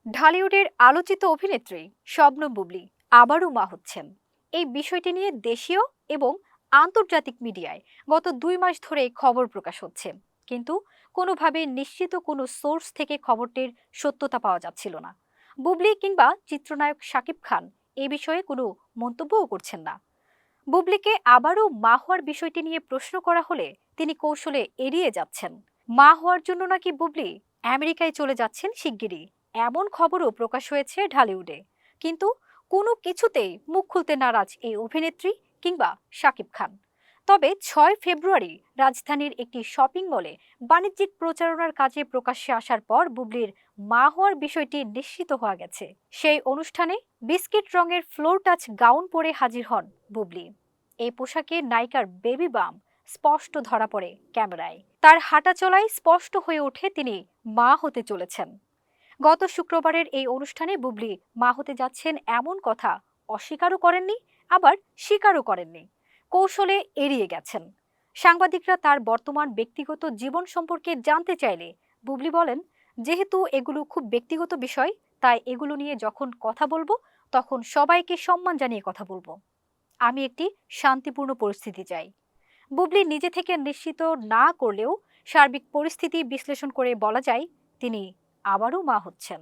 ঢালিউডের আলোচিত অভিনেত্রী শবনম বুবলী আবারও মা হচ্ছেন। এই বিষয়টি নিয়ে দেশীয় এবং আন্তর্জাতিক মিডিয়ায় গত 2 মাস ধরে খবর প্রকাশ হচ্ছে, কিন্তু কোনোভাবে নিশ্চিত কোনো সোর্স থেকে খবরটির সত্যতা পাওয়া যাচ্ছিল না। বুবলী কিংবা চিত্রনায়ক শাকিব খান এই বিষয়ে কোনো মন্তব্যও করছেন না। বুবলীকে আবারও মা হওয়ার বিষয়টি নিয়ে প্রশ্ন করা হলে তিনি কৌশলে এড়িয়ে যাচ্ছেন। মা হওয়ার জন্য নাকি বুবলী আমেরিকায় চলে যাচ্ছেন শিগগিরই, এমন খবরও প্রকাশ হয়েছে ঢালিউডে। কিন্তু কোনো কিছুতেই মুখ খুলতে নারাজ এই অভিনেত্রী কিংবা শাকিব খান। তবে 6 ফেব্রুয়ারি রাজধানীর একটি শপিং মলে বাণিজ্যিক প্রচারণার কাজে প্রকাশ্যে আসার পর বুবলীর মা হওয়ার বিষয়টি নিশ্চিত হওয়া গেছে। সেই অনুষ্ঠানে বিস্কিট রঙের ফ্লোর টাচ গাউন পরে হাজির হন বুবলী। এই পোশাকে নায়িকার বেবি বাম স্পষ্ট ধরা পড়ে ক্যামেরায়। তার হাঁটাচলায় স্পষ্ট হয়ে ওঠে তিনি মা হতে চলেছেন। গত শুক্রবারের এই অনুষ্ঠানে বুবলী মা হতে যাচ্ছেন এমন কথা অস্বীকারও করেননি, আবার স্বীকারও করেননি, কৌশলে এড়িয়ে গেছেন। সাংবাদিকরা তার বর্তমান ব্যক্তিগত জীবন সম্পর্কে জানতে চাইলে বুবলী বলেন, যেহেতু এগুলো খুব ব্যক্তিগত বিষয়, তাই এগুলো নিয়ে যখন কথা বলবো তখন সবাইকে সম্মান জানিয়ে কথা বলবো। আমি একটি শান্তিপূর্ণ পরিস্থিতি চাই। বুবলী নিজে থেকে নিশ্চিত না করলেও সার্বিক পরিস্থিতি বিশ্লেষণ করে বলা যায় তিনি আবারও মা হচ্ছেন।